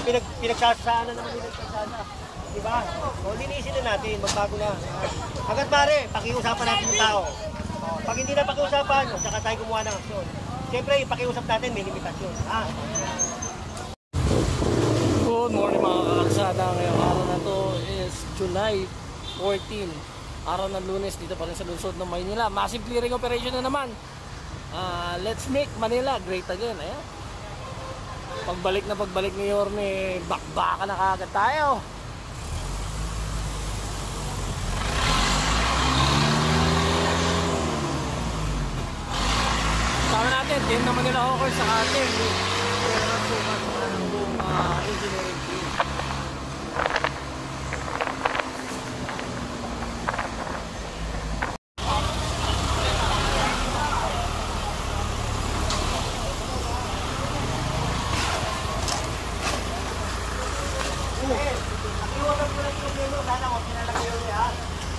pinagsasaan na naman yung nagkasana. Diba? O, linisin na natin, magbago na. Hanggat pare, pakiusapan natin yung tao. Pag hindi na pakiusapan, saka tayo gumawa ng aksyon. Siyempre, pakiusap natin, may limitasyon. Good morning mga kakaksada. Ngayong araw na to is July 14. Araw ng Lunes dito pa rin sa lungsod ng Maynila. Massive clearing operation na naman. Let's make Manila great again. Ayan. Pagbalik ni Yorme, bakbaka na kagad tayo. Tama natin, team naman nila Hawkers sa atin. Kaya naman sukat ng buong engineering team. Pakiusap ko lang yung yelo, sana huwag nilalagay yun ha.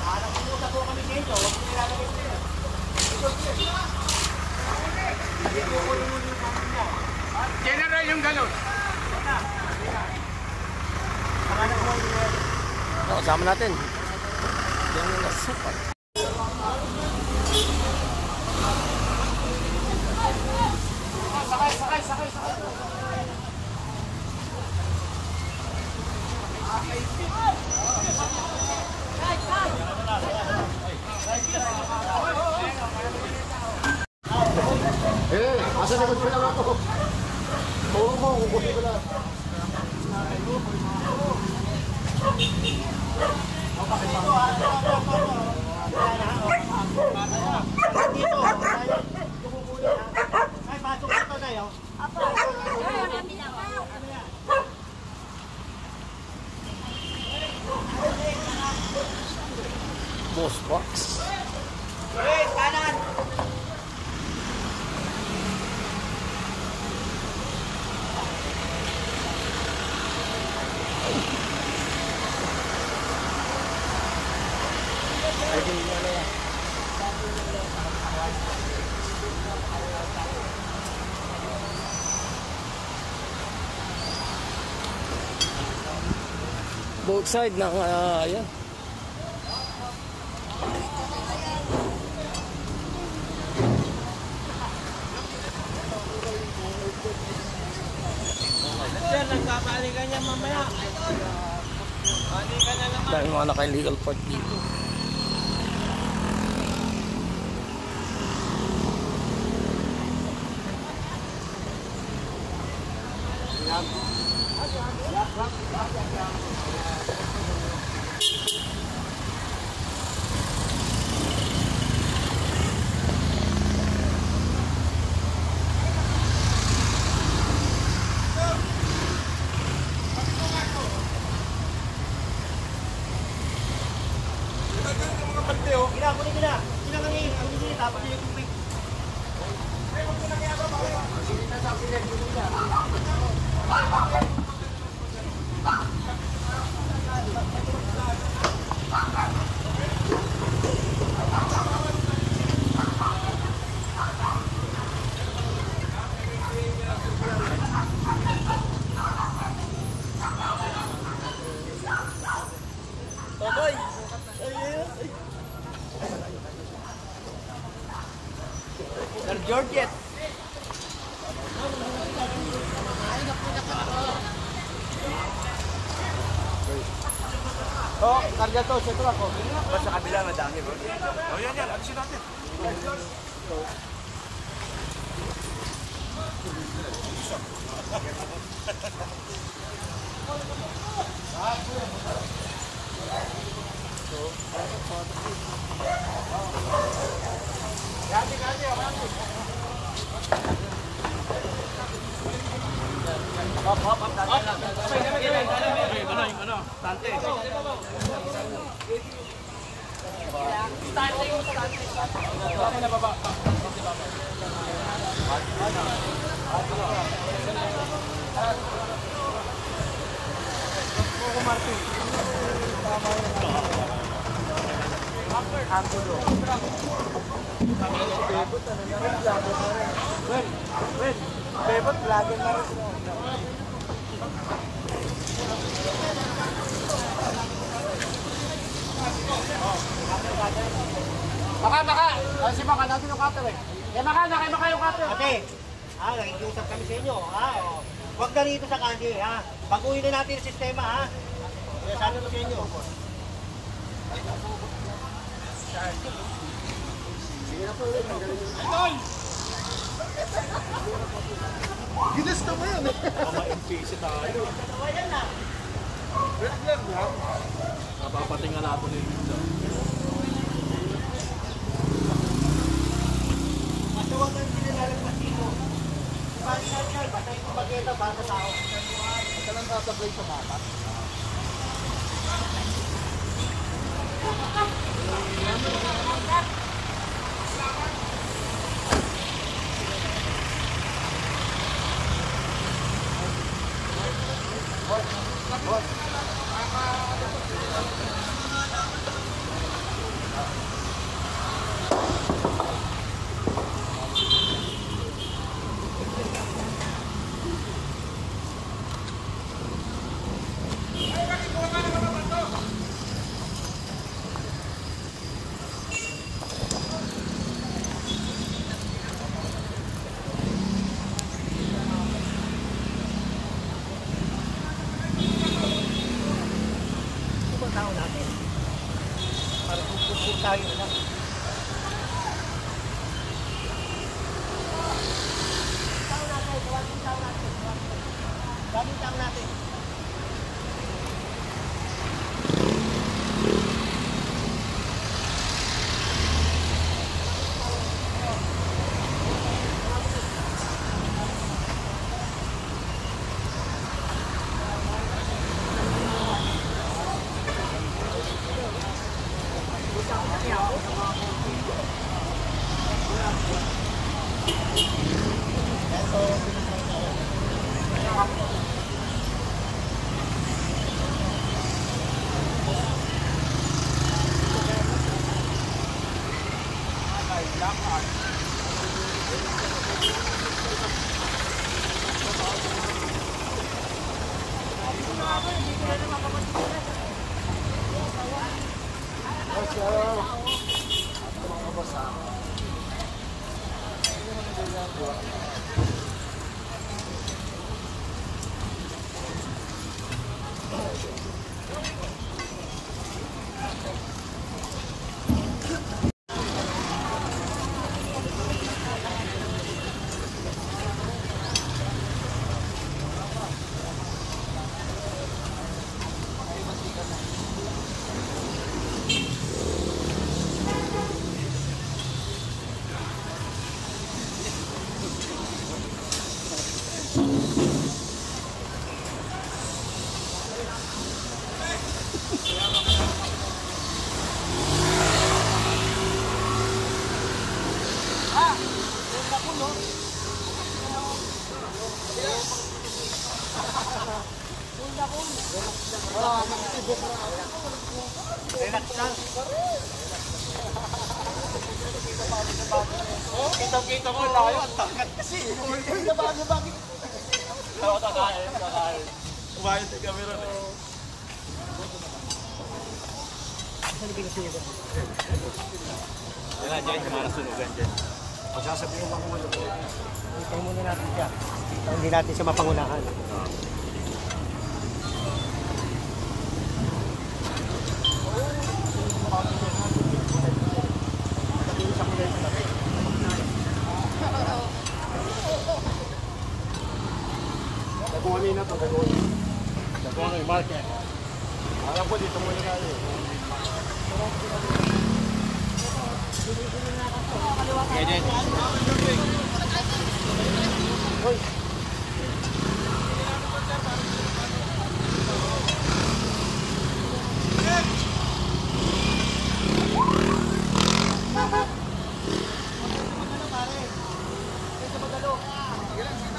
Nakiusap ko kami sa inyo, huwag nilalagay yun. General yung galon. Kasama natin. Yan yung nasukat. Sakay. Asa naman ko lang ako. Oo mo, kukunin ko lang. Dito, ay, pasok ito na yun. Boss box. Wait, kanan! Both side ng ayan. Diyan, nagbabalikan niya mamaya. Balikan na naman. Dahil mga naka-illegal part dito. Tapos yung tubig. Sir Georgette. Oh, karga to, ito ako. Ba sa kabila madami bro? Oh yan, alisin natin. Tante. Bebot, vlogger na rin sila. baka natin yung cutter eh. Kaya maka yung cutter. Ate, nakikiusap kami sa inyo, ha? O, huwag na rito sa kanji, ha? Baguhin na natin yung sistema, ha? Kaya sabi ko sa inyo. Ginasta mo yan eh. Mga-MPC tayo. Red lang ha? Napapatingan natin yung video. Basta huwag na hindi na lalagpas dito. Basta yung bageta para sa tao. Ito lang sasablay sa bata. Tao natin. Para kung tayo na lang. Daming tao natin. Relax lang. Kita mo, layo. Ang takat kasi. Bakit? Kakain. Kumain si camera na. Saan yung pinasunugan? Yan na, dyan. Yung mga nasunugan dyan. Pagsasabihin mo muna po. Hintay muna natin siya. Hindi natin siya mapangunahan. Daguhanin na ito, daguhanin. Daguhanin, mark yan. Alam ko dito muna tayo. Pwede. Hoy.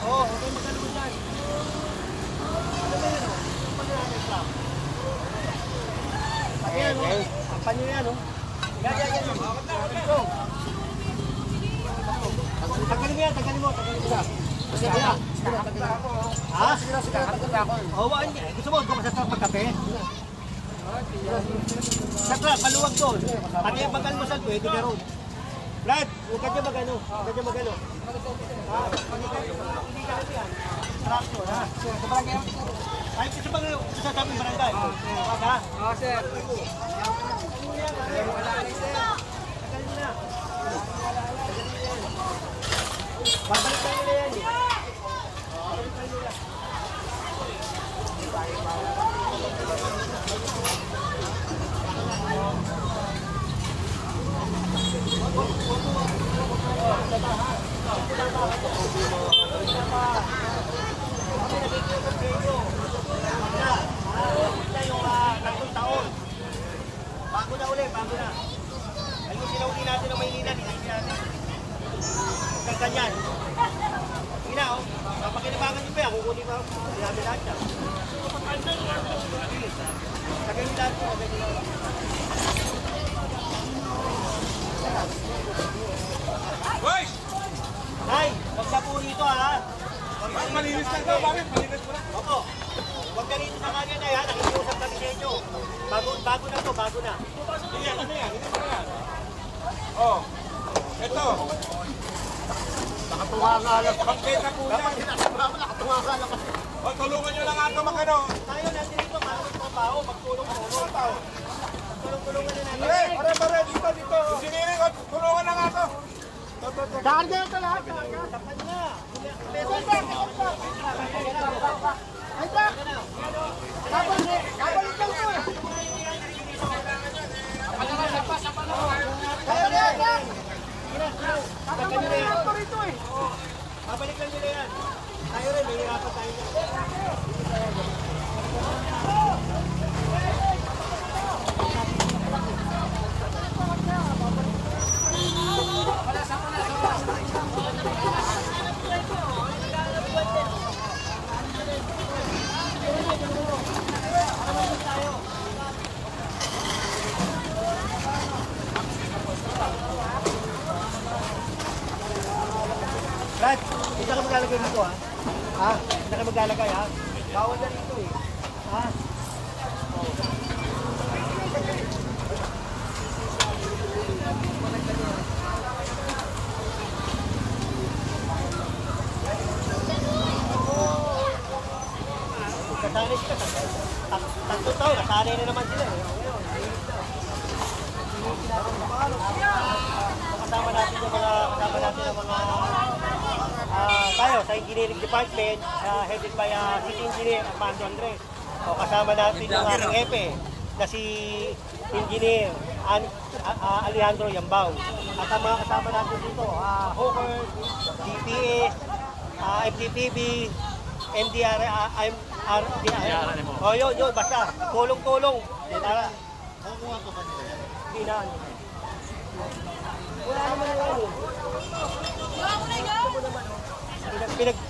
Oo, okay magalo mo dyan. Ano ba yun? Ayan, ang panyo yan, oh. Yan. Tagalin mo yan, tagalin mo. Ha? Oo, gusto mo, doon ka sa truck magkape? Sa truck, maluwag doon. Pati yung bagal mo sa pwede meron. Brad! Huwag ka dyan magano. Huwag ka dyan magano. Ha? Hindi ka lang yan. Traction, ha? Sa barangay. Ay, kasi ba sa sabing barangay? Huwag, ha? Oo, sir. Babalik tayo nila yan, eh. Tatlong taon. Bago na uli, bago na. Ayun, sinauli natin ng Maynila, dinisi natin. Huwag ganyan. Sige na, oh. Papakinabangan nyo pa yan. Kukunin pa. Hindi namin lahat yan. Lagay nyo lahat po. Lagay nyo lahat. Boys! Ay, huwag na po rito, ha. Malinis lang daw, bakit? Malinis mo na. Opo. Huwag ka rito sa kanya na yan. Nakikiusap kami sa inyo. Bago na to, bago na. Hindi yan, ano yan? Hindi mo na yan. Oh, ito. Nakatunga nga lang. Pagkita po yan. Nakatunga nga lang. O, tulungan nyo lang ito magano. Tayo natin dito para magpapaho, magtulong-tulong. Tulong-tulungan na natin. Pare, dito. Engineering, o, tulungan lang ito. Charger ito lahat. Tapan na. Ay, tak! Kabalik lang po eh. Babalik lang nila yan. Tayo rin, may hirapan tayo dyan. Brad, hindi ka maglalagay dito, ha? Ha? Hindi ka maglalagay, ha? Bawal na dito, eh. Ha? Kasanay sila. Tatlong taon, nasanay na naman sila, eh. Kasama natin yung mga tayo sa engineering department, headed by City Engineer Armando Andres. O kasama natin yung ating hepe na si Engineer Alejandro Yambao. At ang mga kasama natin dito, Hawker, DPS, FTPB, MDR, o yun, basta tulong-tulong. Para hindi na. Wala naman yan, eh.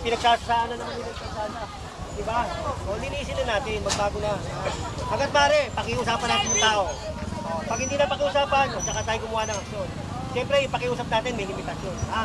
Pinagsasana naman pinagsasana. Diba? O, linisin na natin, magbago na. Hanggat mare, pakiusapan natin yung tao. Pag hindi na pakiusapan, saka tayo gumawa ng aksyon. Siyempre, pakiusap natin, may limitasyon. Ha?